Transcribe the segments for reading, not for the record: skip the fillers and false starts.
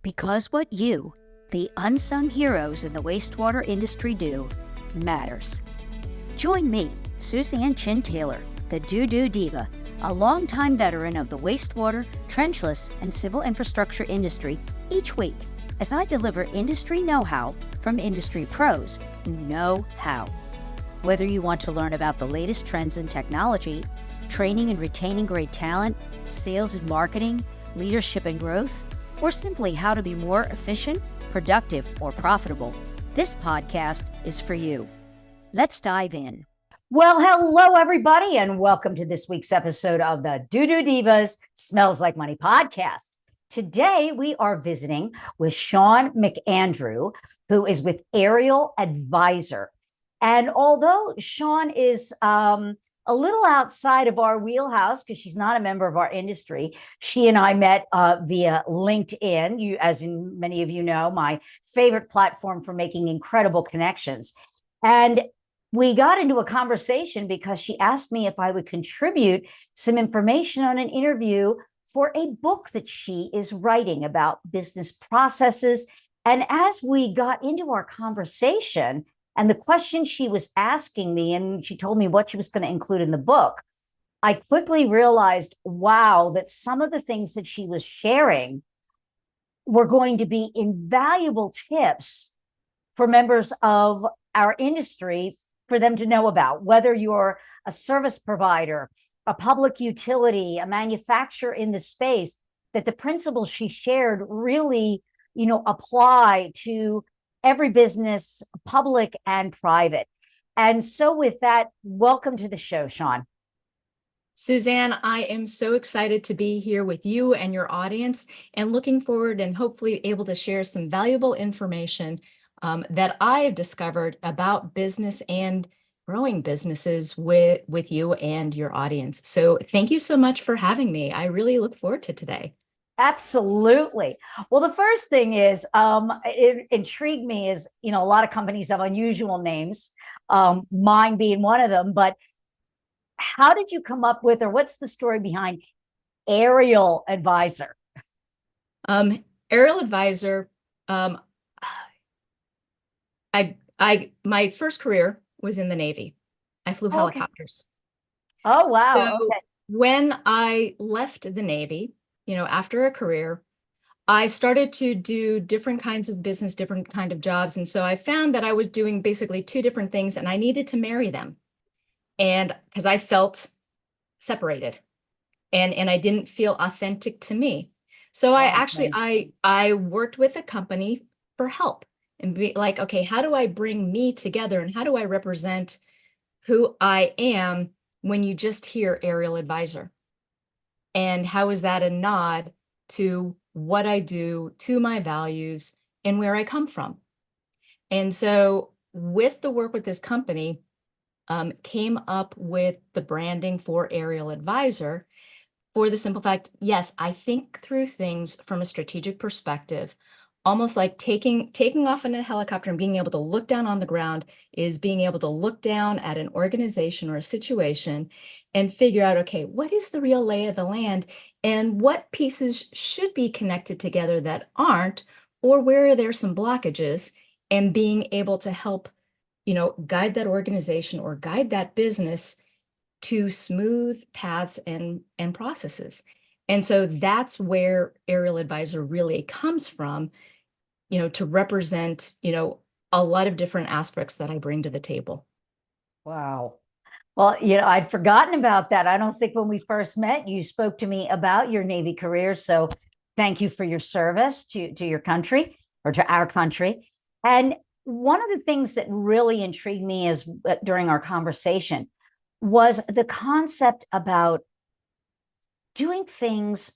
Because what you, the unsung heroes in the wastewater industry do, matters. Join me, Suzan Chin-Taylor, the DooDoo Diva, a longtime veteran of the wastewater, trenchless, and civil infrastructure industry each week as I deliver industry know-how from industry pros who know how. Whether you want to learn about the latest trends in technology, training and retaining great talent, sales and marketing, leadership and growth, or simply how to be more efficient, productive, or profitable, this podcast is for you. Let's dive in. Well, hello, everybody, and welcome to this week's episode of the DooDoo Divas Smells Like Money podcast. Today, we are visiting with Shaun McAndrew, who is with Ariel Advisor. And although Shaun is a little outside of our wheelhouse because she's not a member of our industry, she and I met via LinkedIn, as many of you know, my favorite platform for making incredible connections. And we got into a conversation because she asked me if I would contribute some information on an interview for a book that she is writing about business processes. And as we got into our conversation and the question she was asking me, and she told me what she was going to include in the book, I quickly realized, wow, that some of the things that she was sharing were going to be invaluable tips for members of our industry for them to know about, whether you're a service provider, a public utility, a manufacturer in the space, that the principles she shared really, apply to every business, public and private. And so with that, welcome to the show, Shaun. Suzan, I am so excited to be here with you and your audience and looking forward and hopefully able to share some valuable information that I have discovered about business and growing businesses with you and your audience. So thank you so much for having me. I really look forward to today. Absolutely. Well, the first thing is, it intrigued me is, a lot of companies have unusual names, mine being one of them, but how did you come up with, or what's the story behind Ariel Advisor? Ariel Advisor, my first career was in the Navy. I flew helicopters. Oh, wow. So when I left the Navy, after a career, I started to do different kinds of business, different kind of jobs. And so I found that I was doing basically two different things and I needed to marry them. And because I felt separated and I didn't feel authentic to me. So I worked with a company for help and be like, okay, how do I bring me together and how do I represent who I am when you just hear Ariel Advisor? And how is that a nod to what I do, to my values, and where I come from? And so with the work with this company, came up with the branding for Ariel Advisor for the simple fact, yes, I think through things from a strategic perspective, almost like taking off in a helicopter and being able to look down on the ground is being able to look down at an organization or a situation and figure out, okay, what is the real lay of the land and what pieces should be connected together that aren't, or where are there some blockages, and being able to help, guide that organization or guide that business to smooth paths and processes. And so that's where Ariel Advisor really comes from, to represent, a lot of different aspects that I bring to the table. Wow. Well, I'd forgotten about that. I don't think when we first met, you spoke to me about your Navy career. So thank you for your service to your country or to our country. And one of the things that really intrigued me is during our conversation was the concept about doing things,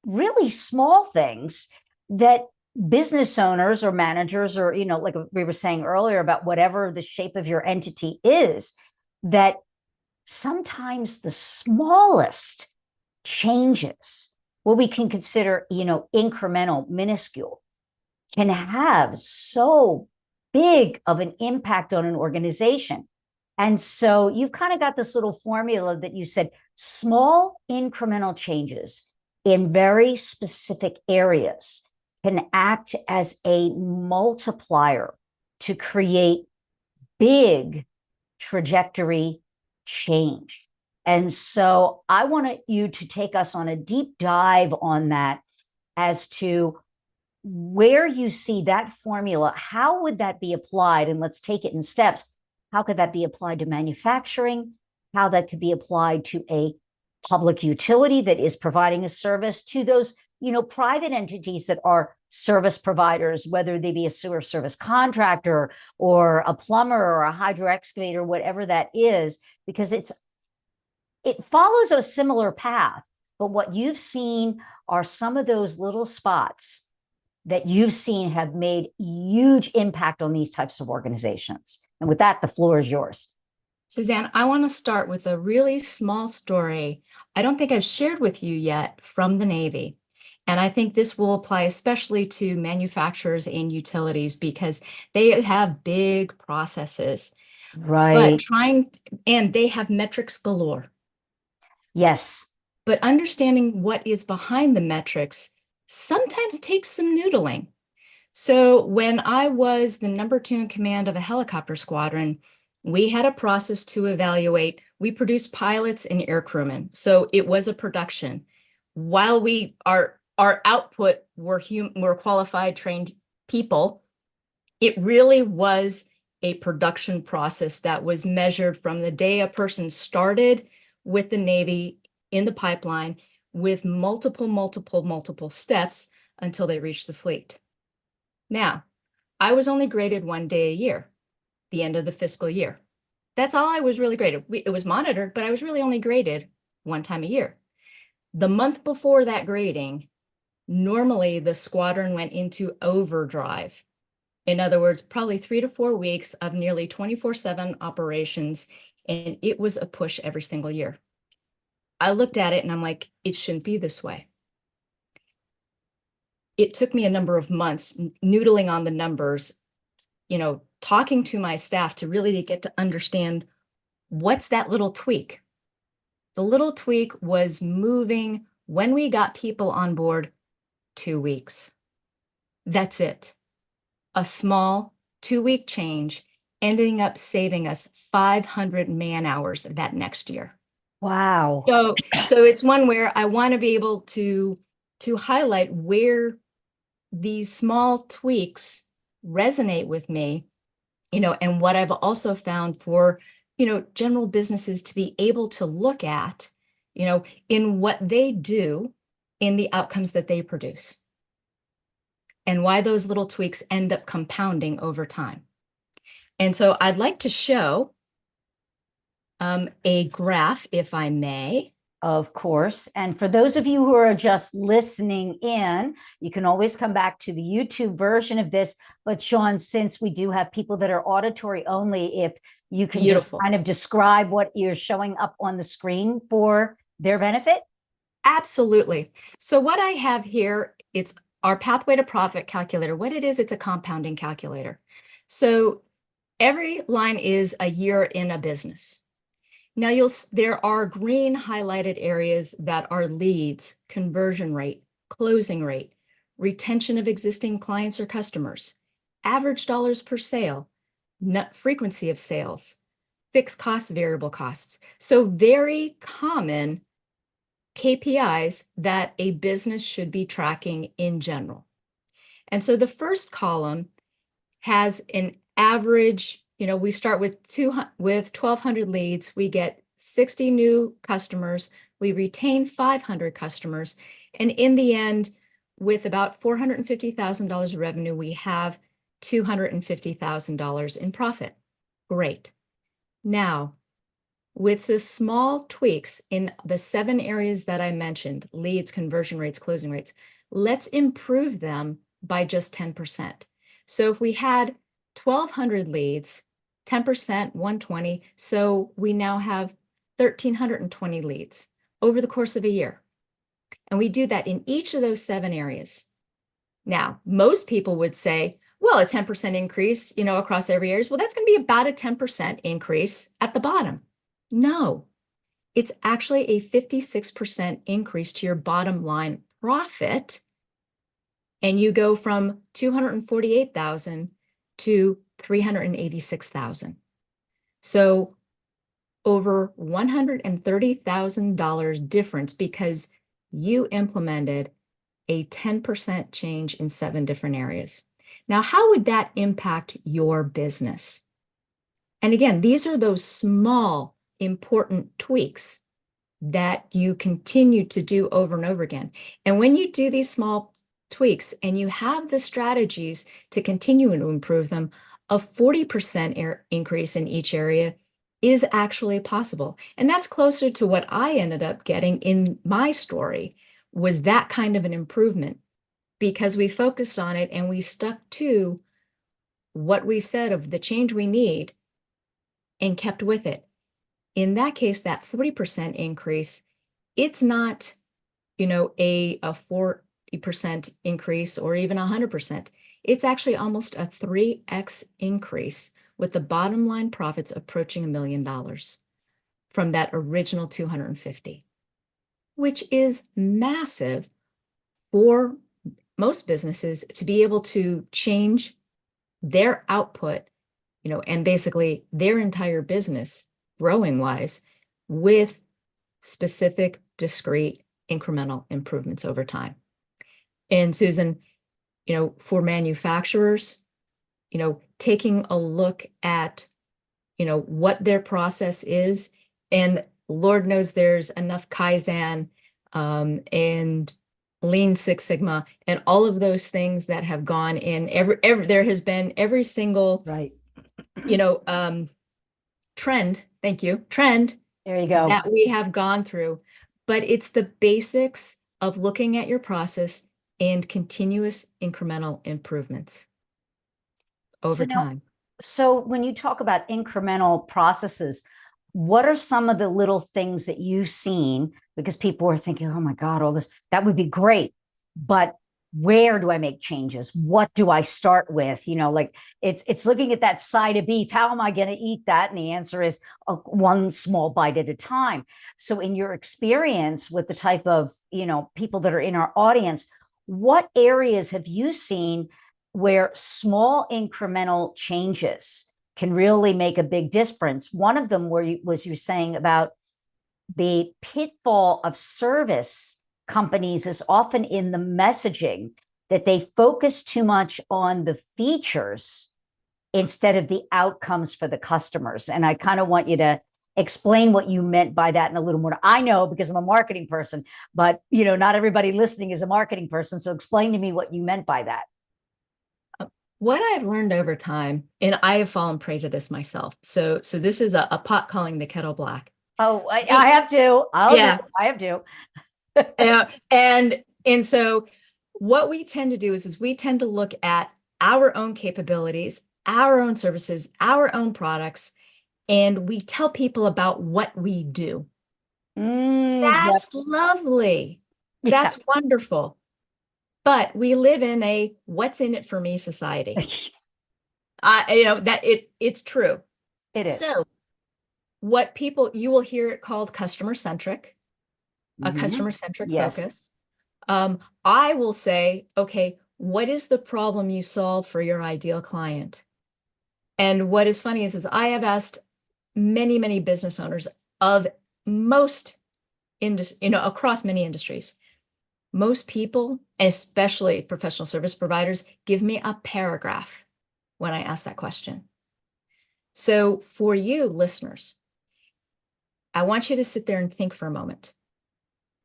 really small things that business owners or managers or, like we were saying earlier about whatever the shape of your entity is, that sometimes the smallest changes, what we can consider, incremental, minuscule, can have so big of an impact on an organization. And so you've kind of got this little formula that you said, small incremental changes in very specific areas can act as a multiplier to create big trajectory change. And so I want you to take us on a deep dive on that as to where you see that formula. How would that be applied? And let's take it in steps. How could that be applied to manufacturing? How that could be applied to a public utility that is providing a service, to those, private entities that are service providers, whether they be a sewer service contractor or a plumber or a hydro excavator, whatever that is, because it follows a similar path. But what you've seen are some of those little spots that you've seen have made huge impact on these types of organizations. And with that, the floor is yours. Suzanne, I want to start with a really small story I don't think I've shared with you yet from the Navy. And I think this will apply especially to manufacturers and utilities because they have big processes. Right. And they have metrics galore. Yes. But understanding what is behind the metrics sometimes takes some noodling. So when I was the number 2 in command of a helicopter squadron, we had a process to evaluate. We produced pilots and air crewmen. So it was a production. While our output were qualified, trained people, it really was a production process that was measured from the day a person started with the Navy in the pipeline with multiple steps until they reached the fleet. Now, I was only graded 1 day a year, the end of the fiscal year. That's all I was really graded. It was monitored, but I was really only graded 1 time a year. The month before that grading, normally the squadron went into overdrive. In other words, probably 3 to 4 weeks of nearly 24/7 operations, and it was a push every single year. I looked at it and I'm like, it shouldn't be this way. It took me a number of months noodling on the numbers, talking to my staff to really get to understand what's that little tweak. The little tweak was moving when we got people on board 2 weeks. That's it. A small 2-week change ending up saving us 500 man hours that next year. Wow. So it's one where I want to be able to highlight where these small tweaks resonate with me, and what I've also found for, general businesses to be able to look at, in what they do, in the outcomes that they produce, and why those little tweaks end up compounding over time. And so I'd like to show a graph, if I may. Of course. And for those of you who are just listening in, you can always come back to the YouTube version of this. But Shaun, since we do have people that are auditory only, if you can just kind of describe what you're showing up on the screen for their benefit. Absolutely. So what I have here, it's our pathway to profit calculator. What it is, it's a compounding calculator. So every line is a year in a business. Now there are green highlighted areas that are leads, conversion rate, closing rate, retention of existing clients or customers, average dollars per sale, net frequency of sales, fixed costs, variable costs. So very common KPIs that a business should be tracking in general. And so the first column has an average. We start with 1,200 leads, we get 60 new customers, we retain 500 customers, and in the end, with about $450,000 of revenue, we have $250,000 in profit. Great. Now, with the small tweaks in the 7 areas that I mentioned, leads, conversion rates, closing rates, let's improve them by just 10%. So if we had 1,200 leads, 10%, 120. So we now have 1,320 leads over the course of a year. And we do that in each of those 7 areas. Now, most people would say, well, a 10% increase, across every area, well, that's going to be about a 10% increase at the bottom. No, it's actually a 56% increase to your bottom line profit and you go from 248,000 to 386,000. So over $130,000 difference because you implemented a 10% change in 7 different areas. Now, how would that impact your business? And again, these are those small, important tweaks that you continue to do over and over again. And when you do these small tweaks and you have the strategies to continue to improve them, a 40% increase in each area is actually possible. And that's closer to what I ended up getting in my story, was that kind of an improvement, because we focused on it and we stuck to what we said of the change we need and kept with it. In that case, that 40% increase, it's not, a 40% increase or even 100%. It's actually almost a 3x increase, with the bottom line profits approaching $1 million from that original 250, which is massive for most businesses to be able to change their output, and basically their entire business growing wise with specific, discrete, incremental improvements over time. And Suzan, for manufacturers, taking a look at, what their process is, and Lord knows there's enough Kaizen and Lean Six Sigma and all of those things that have gone in. There has been every single Right. Trend. Thank you. Trend. There you go. That we have gone through, but it's the basics of looking at your process and continuous incremental improvements over time. So when you talk about incremental processes, what are some of the little things that you've seen? Because people are thinking, oh my God, all this, that would be great. But where do I make changes? What do I start with? Like it's looking at that side of beef. How am I going to eat that? And the answer is one small bite at a time. So in your experience with the type of, people that are in our audience, what areas have you seen where small incremental changes can really make a big difference? One of them was you saying about the pitfall of service companies is often in the messaging, that they focus too much on the features instead of the outcomes for the customers. And I kind of want you to explain what you meant by that in a little more. I know because I'm a marketing person, but not everybody listening is a marketing person. So explain to me what you meant by that. What I've learned over time, and I have fallen prey to this myself. So this is a pot calling the kettle black. Oh, I have to. I have to. And so what we tend to do is we tend to look at our own capabilities, our own services, our own products, and we tell people about what we do. That's lovely. Yeah. That's wonderful. But we live in a what's in it for me society. It's true. It is. So you will hear it called customer-centric, a customer-centric focus. I will say, okay, what is the problem you solve for your ideal client? And what is funny is I have asked many, many business owners of most across many industries. Most people, especially professional service providers, give me a paragraph when I ask that question. So for you listeners, I want you to sit there and think for a moment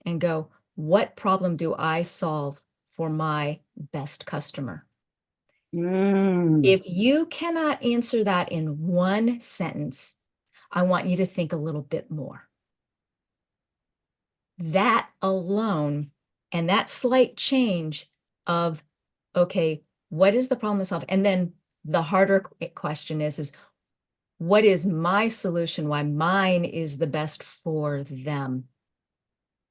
and go, what problem do I solve for my best customer? If you cannot answer that in one sentence, I want you to think a little bit more. That alone, and that slight change of, okay, what is the problem to solve? And then the harder question is what is my solution? Why mine is the best for them?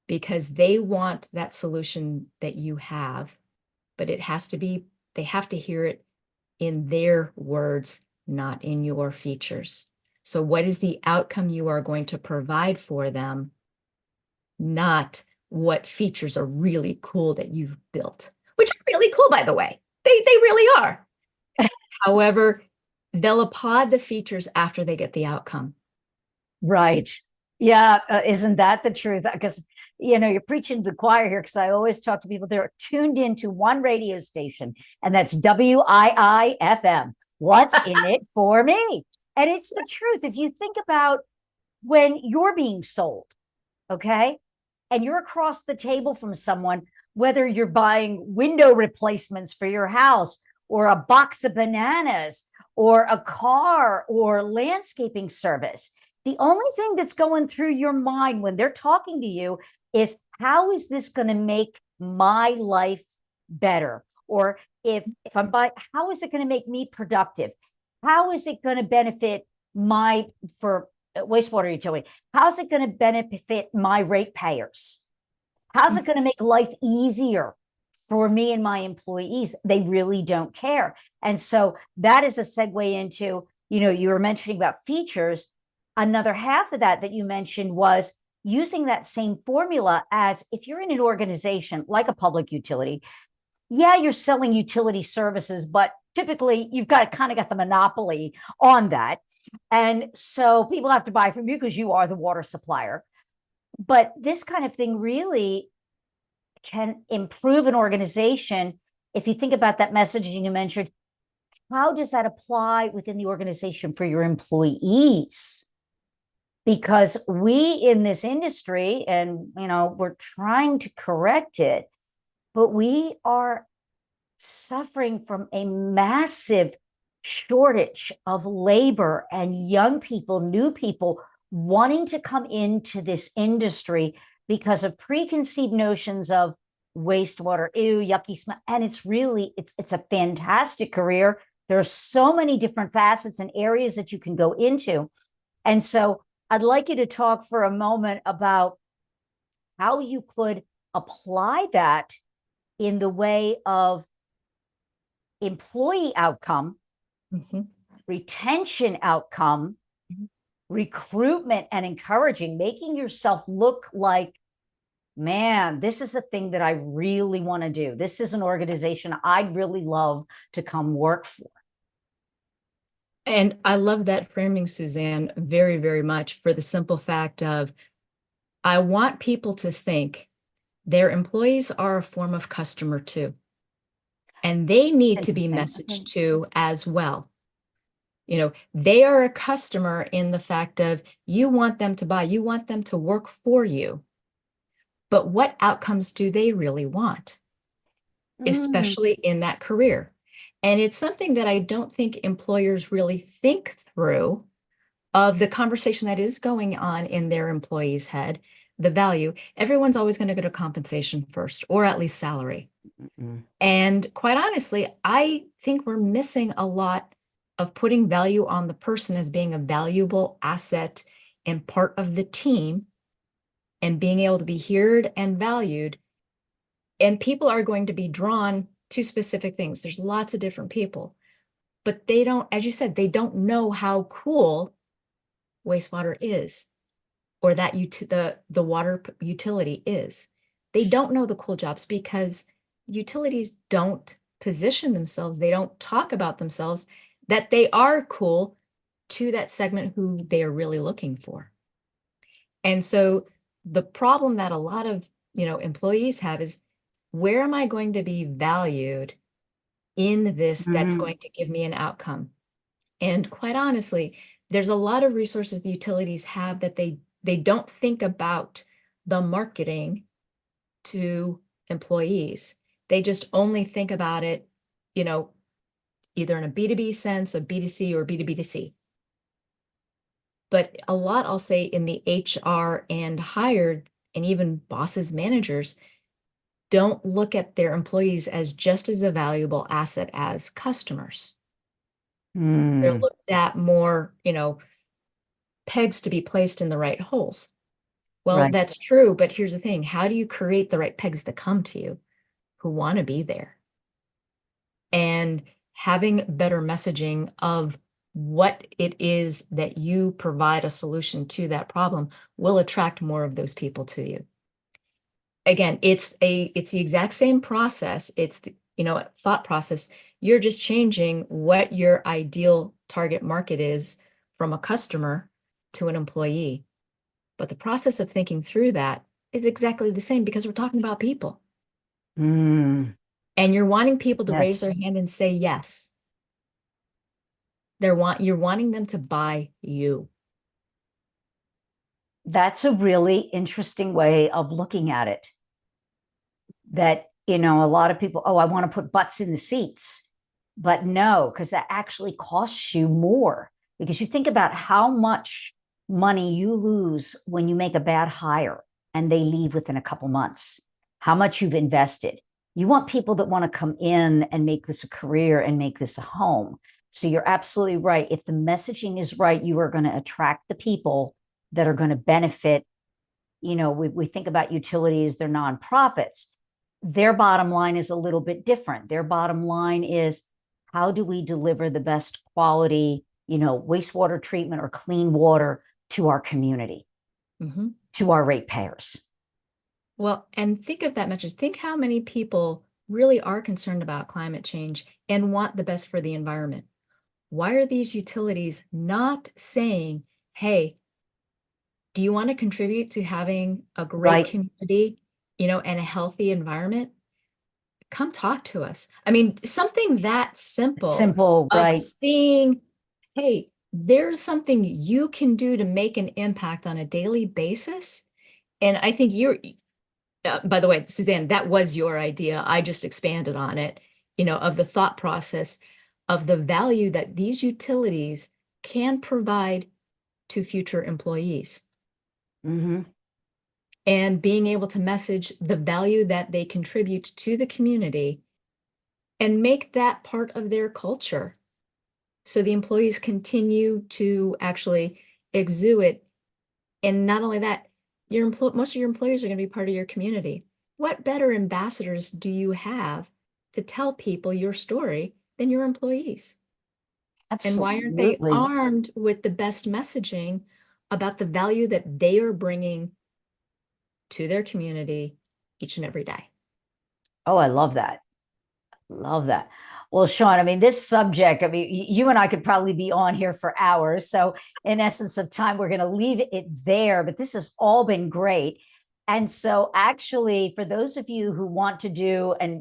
Because they want that solution that you have, but they have to hear it in their words, not in your features. So what is the outcome you are going to provide for them, not what features are really cool that you've built, which are really cool, by the way. They really are. However, they'll applaud the features after they get the outcome. Right. Yeah. Isn't that the truth? Because, you're preaching to the choir here, because I always talk to people, they're tuned into one radio station, and that's WIIFM. What's in it for me? And it's the truth. If you think about when you're being sold, okay, and you're across the table from someone, whether you're buying window replacements for your house, or a box of bananas, or a car, or landscaping service, the only thing that's going through your mind when they're talking to you is, how is this going to make my life better? Or if I'm buying, how is it going to make me productive? How is it going to benefit for wastewater utility? How's it going to benefit my ratepayers? How's it going to make life easier for me and my employees? They really don't care. And so that is a segue into, you were mentioning about features. Another half of that you mentioned was using that same formula as, if you're in an organization like a public utility, yeah, you're selling utility services, but typically you've got the monopoly on that. And so people have to buy from you because you are the water supplier. But this kind of thing really can improve an organization. If you think about that messaging you mentioned, how does that apply within the organization for your employees? Because we in this industry, and we're trying to correct it, but we are suffering from a massive shortage of labor and young people, new people wanting to come into this industry because of preconceived notions of wastewater, ew, yucky smell. And it's a fantastic career. There are so many different facets and areas that you can go into. And so I'd like you to talk for a moment about how you could apply that in the way of employee outcome, retention outcome, recruitment and encouraging, making yourself look like, man, this is a thing that I really want to do. This is an organization I'd really love to come work for. And I love that framing, Suzanne, very, very much, for the simple fact of, I want people to think their employees are a form of customer too. And they need to be messaged to as well. They are a customer in the fact of, you want them to buy, you want them to work for you. But what outcomes do they really want, especially in that career? And it's something that I don't think employers really think through, of the conversation that is going on in their employee's head, the value. Everyone's always going to go to compensation first, or at least salary. And quite honestly, I think we're missing a lot of putting value on the person as being a valuable asset and part of the team, and being able to be heard and valued. And people are going to be drawn to specific things. There's lots of different people, but they don't, as you said, they don't know how cool wastewater is, or that the water utility is. They don't know the cool jobs, because utilities don't position themselves. They don't talk about themselves that they are cool to that segment who they are really looking for. And so the problem that a lot of employees have is, where am I going to be valued in this that's going to give me an outcome? And quite honestly, there's a lot of resources the utilities have that they don't think about the marketing to employees. They just only think about it, either in a B2B sense, a B2C, or B2B2C. But a lot, I'll say, in the HR and hired, and even bosses, managers, don't look at their employees as just as a valuable asset as customers. They're looked at more, pegs to be placed in the right holes. Well, that's true, but here's the thing. How do you create the right pegs that come to you, who want to be there? And having better messaging of what it is that you provide a solution to that problem will attract more of those people to you. Again, it's the exact same process. It's thought process. You're just changing what your ideal target market is from a customer to an employee. But the process of thinking through that is exactly the same because we're talking about people. Mm, And you're wanting people to raise yes. their hand and say yes. You're wanting them to buy you. That's a really interesting way of looking at it. That, a lot of people, I want to put butts in the seats. But no, because that actually costs you more. Because you think about how much money you lose when you make a bad hire and they leave within a couple months, how much you've invested. You want people that want to come in and make this a career and make this a home. So you're absolutely right. If the messaging is right, you are going to attract the people that are going to benefit. We think about utilities, they're nonprofits. Their bottom line is a little bit different. Their bottom line is, how do we deliver the best quality, wastewater treatment or clean water to our community, to our ratepayers? Well, and think of that message. Think how many people really are concerned about climate change and want the best for the environment. Why are these utilities not saying, hey, do you want to contribute to having a great community, and a healthy environment? Come talk to us. I mean, something that simple of right. seeing, hey, there's something you can do to make an impact on a daily basis. And I think by the way, Suzanne, that was your idea. I just expanded on it, of the thought process of the value that these utilities can provide to future employees. And being able to message the value that they contribute to the community and make that part of their culture. So the employees continue to actually exude it. And not only that, most of your employees are going to be part of your community. What better ambassadors do you have to tell people your story than your employees? Absolutely. And why aren't they armed with the best messaging about the value that they are bringing to their community each and every day? Oh, I love that. Love that. Well, Shaun, this subject, you and I could probably be on here for hours. So in essence of time, we're going to leave it there, but this has all been great. And so actually, for those of you who want to do a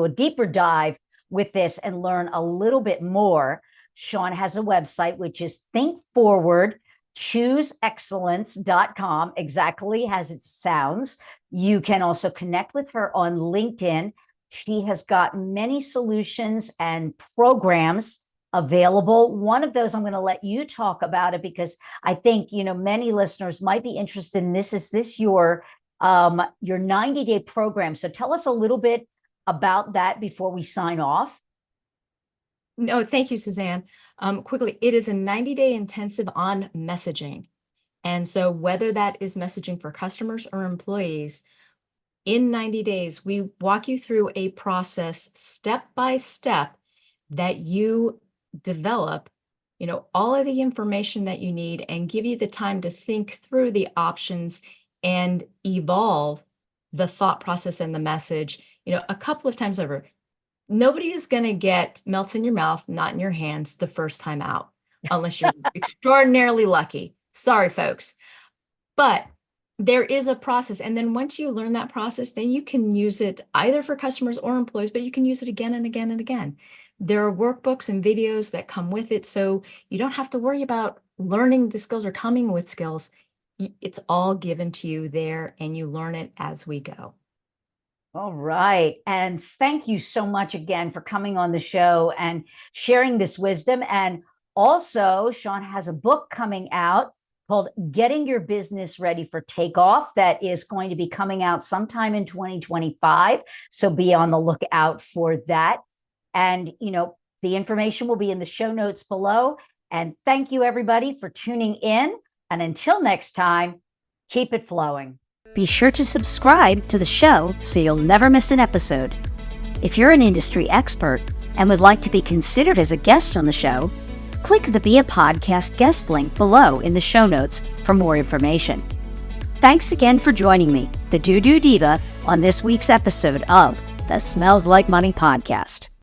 deeper dive with this and learn a little bit more, Shaun has a website, which is thinkforwardchooseexcellence.com, exactly as it sounds. You can also connect with her on LinkedIn. She has got many solutions and programs available. One of those, I'm going to let you talk about it because I think, many listeners might be interested in this. Is this your 90-day program? So tell us a little bit about that before we sign off. No, thank you, Suzanne. Quickly, it is a 90-day intensive on messaging. And so whether that is messaging for customers or employees, in 90 days, we walk you through a process step by step that you develop, all of the information that you need and give you the time to think through the options and evolve the thought process and the message, a couple of times over. Nobody is going to get melts in your mouth, not in your hands the first time out, unless you're extraordinarily lucky. Sorry, folks. But there is a process. And then once you learn that process, then you can use it either for customers or employees, but you can use it again and again and again. There are workbooks and videos that come with it. So you don't have to worry about learning the skills or coming with skills. It's all given to you there and you learn it as we go. All right. And thank you so much again for coming on the show and sharing this wisdom. And also, Shaun has a book coming out called Getting Your Business Ready for Takeoff that is going to be coming out sometime in 2025. So be on the lookout for that. And, the information will be in the show notes below. And thank you, everybody, for tuning in. And until next time, keep it flowing. Be sure to subscribe to the show so you'll never miss an episode. If you're an industry expert and would like to be considered as a guest on the show, click the Be a Podcast guest link below in the show notes for more information. Thanks again for joining me, the DooDoo Diva, on this week's episode of the Smells Like Money podcast.